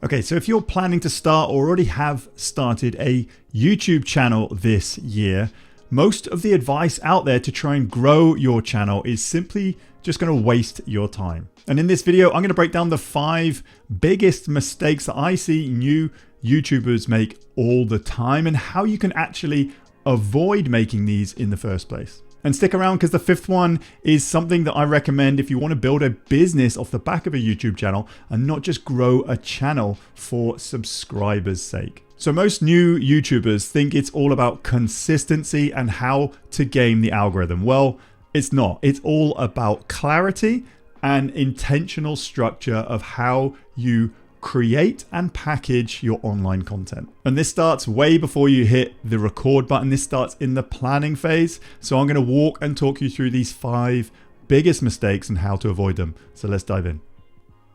Okay, so if you're planning to start or already have started a YouTube channel this year, most of the advice out there to try and grow your channel is simply just going to waste your time. And in this video, I'm going to break down the 5 biggest mistakes that I see new YouTubers make all the time and how you can actually avoid making these in the first place. And stick around because the 5th one is something that I recommend if you want to build a business off the back of a YouTube channel and not just grow a channel for subscribers' sake. So most new YouTubers think it's all about consistency and how to game the algorithm. Well, it's not. It's all about clarity and intentional structure of how you create and package your online content. And this starts way before you hit the record button. This starts in the planning phase. So I'm going to walk and talk you through these 5 biggest mistakes and how to avoid them. So let's dive in.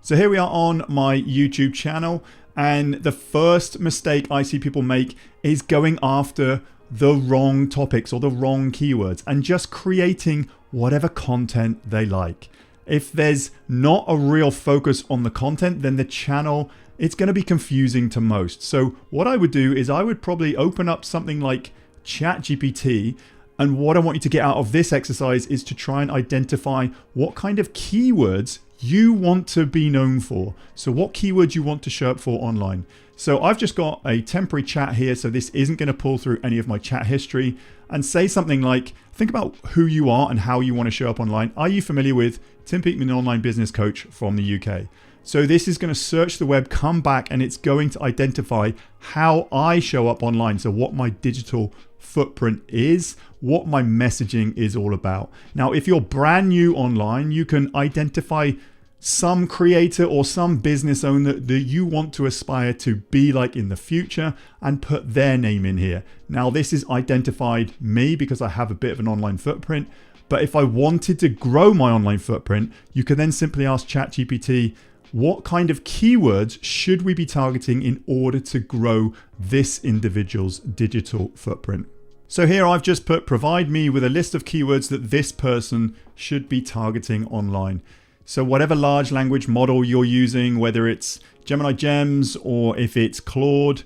So here we are on my YouTube channel. And the first mistake I see people make is going after the wrong topics or the wrong keywords and just creating whatever content they like. If there's not a real focus on the content, then the channel, it's going to be confusing to most. So what I would do is I would probably open up something like ChatGPT. And what I want you to get out of this exercise is to try and identify what kind of keywords you want to be known for. So what keywords you want to show up for online. So I've just got a temporary chat here. So this isn't going to pull through any of my chat history, and say something like, think about who you are and how you want to show up online. Are you familiar with Tim Peakman, online business coach from the UK? So this is going to search the web, come back, and it's going to identify how I show up online. So what my digital footprint is, what my messaging is all about. Now, if you're brand new online, you can identify some creator or some business owner that you want to aspire to be like in the future and put their name in here. Now, this is identified me because I have a bit of an online footprint. But if I wanted to grow my online footprint, you can then simply ask ChatGPT, what kind of keywords should we be targeting in order to grow this individual's digital footprint? So here I've just put, provide me with a list of keywords that this person should be targeting online. So whatever large language model you're using, whether it's Gemini Gems or if it's Claude,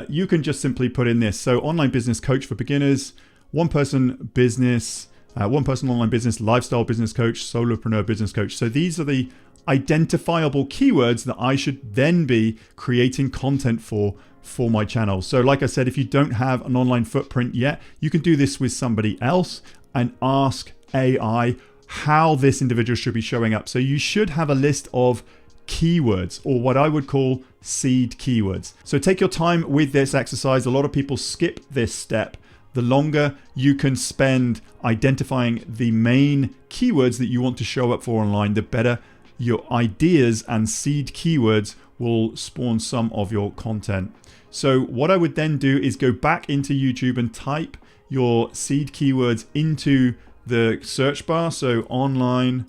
you can just simply put in this. So online business coach for beginners, one person online business, lifestyle business coach, solopreneur business coach. So these are the identifiable keywords that I should then be creating content for my channel. So like I said, if you don't have an online footprint yet, you can do this with somebody else and ask AI how this individual should be showing up. So you should have a list of keywords, or what I would call seed keywords. So take your time with this exercise. A lot of people skip this step. The longer you can spend identifying the main keywords that you want to show up for online, the better your ideas and seed keywords will spawn some of your content. So what I would then do is go back into YouTube and type your seed keywords into the search bar. So online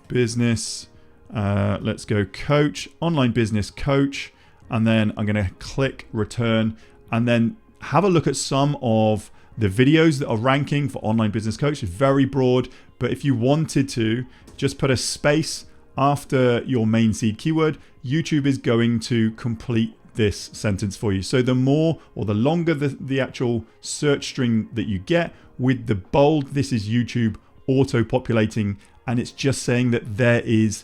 business, let's go coach, online business coach. And then I'm going to click return and then have a look at some of the videos that are ranking for online business coach. It's very broad, but if you wanted to just put a space after your main seed keyword, YouTube is going to complete this sentence for you. So the more or the longer the actual search string that you get with the bold, this is YouTube auto-populating, and it's just saying that there is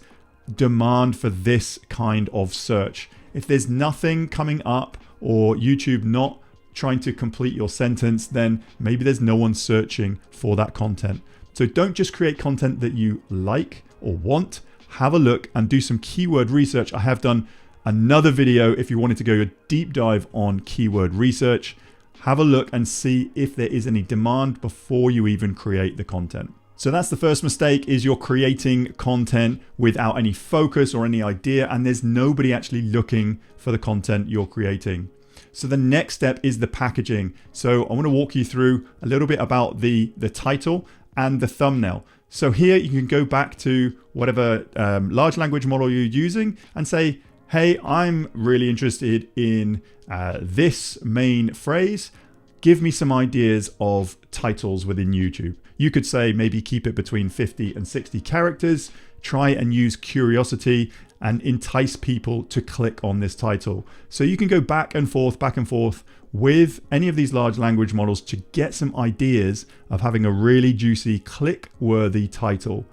demand for this kind of search. If there's nothing coming up or YouTube not trying to complete your sentence, then maybe there's no one searching for that content. So don't just create content that you like or want. Have a look and do some keyword research. I have done another video if you wanted to go a deep dive on keyword research. Have a look and see if there is any demand before you even create the content. So that's the first mistake, is you're creating content without any focus or any idea, and there's nobody actually looking for the content you're creating. So the next step is the packaging. So I want to walk you through a little bit about the title and the thumbnail. So here you can go back to whatever large language model you're using and say, hey, I'm really interested in this main phrase. Give me some ideas of titles within YouTube. You could say maybe keep it between 50 and 60 characters. try and use curiosity and entice people to click on this title. So you can go back and forth with any of these large language models to get some ideas of having a really juicy, click-worthy title.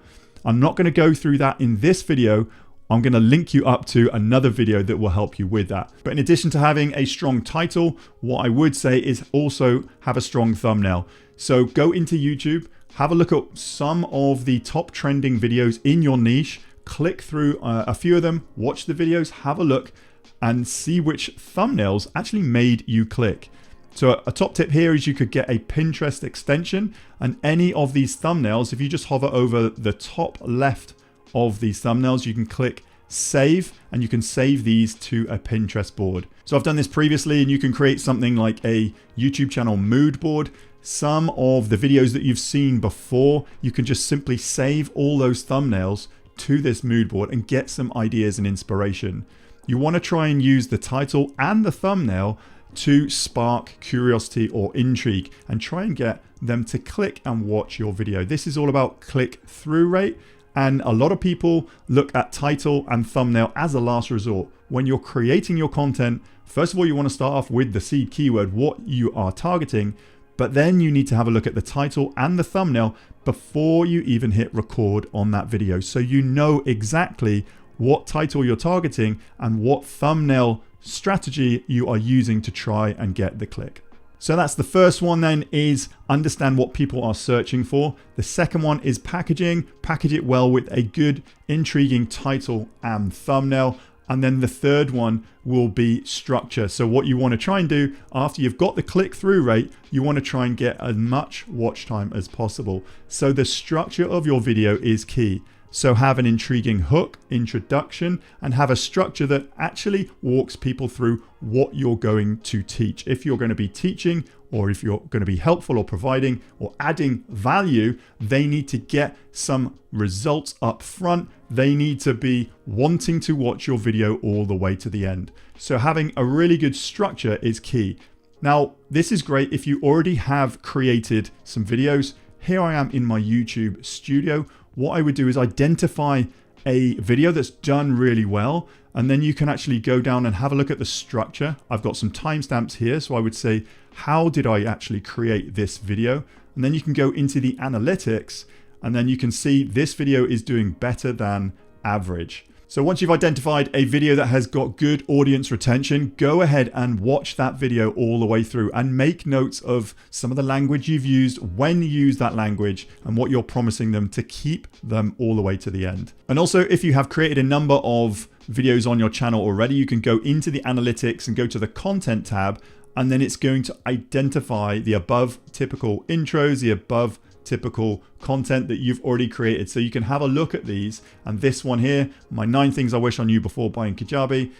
I'm not going to go through that in this video. I'm going to link you up to another video that will help you with that. But in addition to having a strong title, what I would say is also have a strong thumbnail. So go into YouTube, have a look at some of the top trending videos in your niche, click through a few of them, watch the videos, have a look, and see which thumbnails actually made you click. So a top tip here is you could get a Pinterest extension, and any of these thumbnails, if you just hover over the top left of these thumbnails, you can click save, and you can save these to a Pinterest board. So I've done this previously, and you can create something like a YouTube channel mood board. Some of the videos that you've seen before, you can just simply save all those thumbnails to this mood board and get some ideas and inspiration. You want to try and use the title and the thumbnail to spark curiosity or intrigue and try and get them to click and watch your video. This is all about click-through rate, and a lot of people look at title and thumbnail as a last resort. When you're creating your content, first of all, you want to start off with the seed keyword, what you are targeting, but then you need to have a look at the title and the thumbnail before you even hit record on that video, so you know exactly what title you're targeting and what thumbnail strategy you are using to try and get the click. So that's the first one then, is understand what people are searching for. The second one is packaging. Package it well with a good, intriguing title and thumbnail. And then the third one will be structure. So what you want to try and do after you've got the click-through rate, you want to try and get as much watch time as possible. So the structure of your video is key. So have an intriguing hook, introduction, and have a structure that actually walks people through what you're going to teach. If you're going to be teaching, or if you're going to be helpful or providing or adding value, they need to get some results up front. They need to be wanting to watch your video all the way to the end. So having a really good structure is key. Now, this is great if you already have created some videos. Here I am in my YouTube studio. What I would do is identify a video that's done really well, and then you can actually go down and have a look at the structure. I've got some timestamps here, so I would say, how did I actually create this video? And then you can go into the analytics, and then you can see this video is doing better than average. So once you've identified a video that has got good audience retention, go ahead and watch that video all the way through and make notes of some of the language you've used, when you use that language, and what you're promising them to keep them all the way to the end. And also, if you have created a number of videos on your channel already, you can go into the analytics and go to the content tab, and then it's going to identify the above typical intros, the above typical content that you've already created. So you can have a look at these, and this one here, my 9 things I wish I knew before buying Kajabi,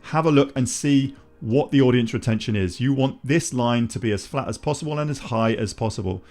have a look and see what the audience retention is. You want this line to be as flat as possible and as high as possible.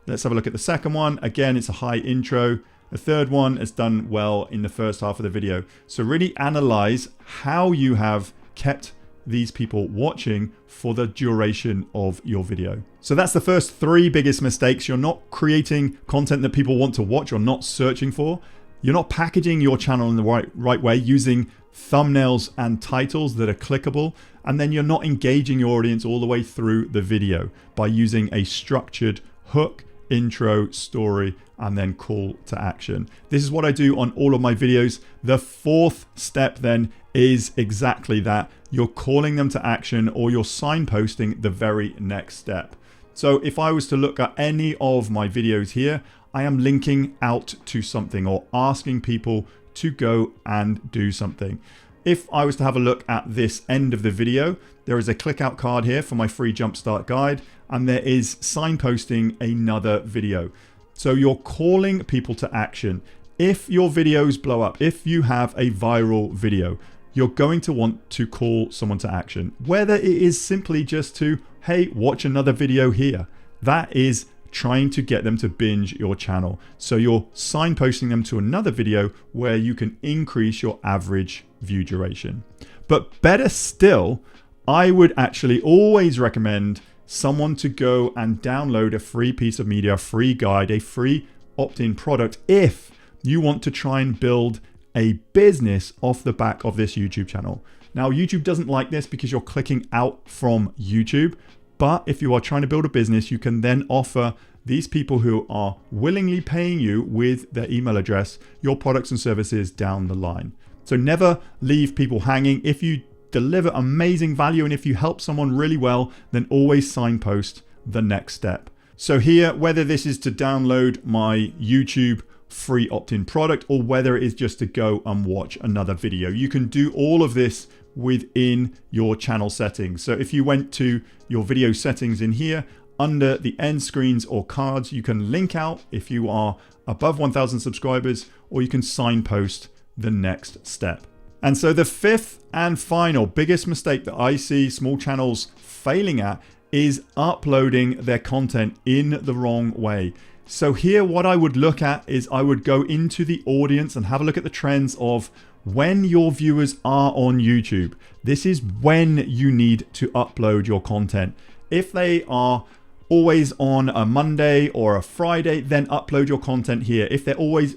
Let's have a look at the second one. Again, it's a high intro. The third one has done well in the first half of the video. So really analyze how you have kept these people watching for the duration of your video. So that's the first 3 biggest mistakes. You're not creating content that people want to watch or not searching for. You're not packaging your channel in the right way, using thumbnails and titles that are clickable. And then you're not engaging your audience all the way through the video by using a structured hook, intro, story, and then call to action. This is what I do on all of my videos. The 4th step then is exactly that. You're calling them to action, or you're signposting the very next step. So if I was to look at any of my videos here, I am linking out to something or asking people to go and do something. If I was to have a look at this end of the video, there is a click out card here for my free Jumpstart guide, and there is signposting another video. So you're calling people to action. If your videos blow up, if you have a viral video, you're going to want to call someone to action. Whether it is simply just to, hey, watch another video here. That is trying to get them to binge your channel. So you're signposting them to another video where you can increase your average view duration. But better still, I would actually always recommend someone to go and download a free piece of media, a free guide, a free opt-in product if You want to try and build a business off the back of this YouTube channel. Now, YouTube doesn't like this because you're clicking out from YouTube, but if you are trying to build a business, you can then offer these people who are willingly paying you with their email address your products and services down the line. So never leave people hanging. If you deliver amazing value and if you help someone really well, then always signpost the next step. So here, whether this is to download my YouTube free opt-in product or whether it is just to go and watch another video, you can do all of this within your channel settings. So if you went to your video settings in here, under the end screens or cards, you can link out if you are above 1,000 subscribers, or you can signpost the next step. And so the fifth and final biggest mistake that I see small channels failing at is uploading their content in the wrong way. So here, what I would look at is I would go into the audience and have a look at the trends of when your viewers are on YouTube. This is when you need to upload your content. If they are always on a Monday or a Friday, then upload your content here. If they're always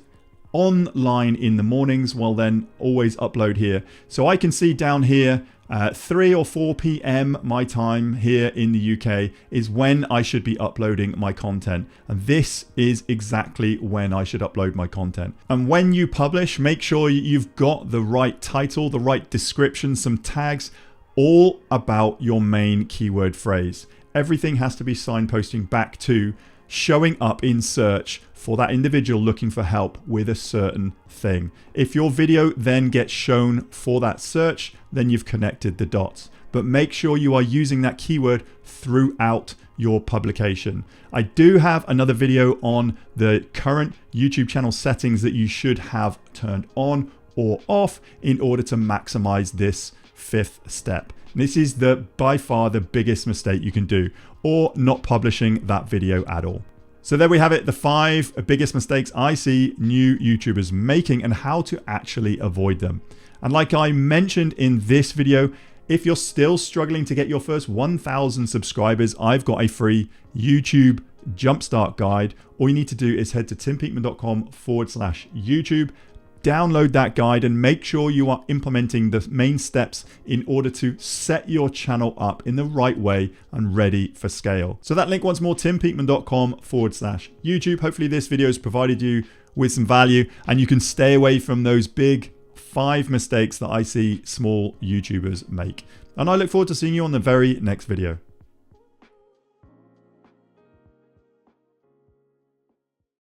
online in the mornings, well then always upload here. So I can see down here 3 or 4 p.m. my time here in the UK is when I should be uploading my content. And this is exactly when I should upload my content. And when you publish, make sure you've got the right title, the right description, some tags, all about your main keyword phrase. Everything has to be signposting back to showing up in search for that individual looking for help with a certain thing. If your video then gets shown for that search, then you've connected the dots. But make sure you are using that keyword throughout your publication. I do have another video on the current YouTube channel settings that you should have turned on or off in order to maximize this fifth step. This is by far the biggest mistake you can do, or not publishing that video at all. So there we have it, the 5 biggest mistakes I see new YouTubers making and how to actually avoid them. And like I mentioned in this video, if you're still struggling to get your first 1,000 subscribers, I've got a free YouTube Jumpstart guide. All you need to do is head to timpeakman.com/YouTube. Download that guide and make sure you are implementing the main steps in order to set your channel up in the right way and ready for scale. So that link once more, timpeakman.com/YouTube. Hopefully this video has provided you with some value and you can stay away from those big 5 mistakes that I see small YouTubers make. And I look forward to seeing you on the very next video.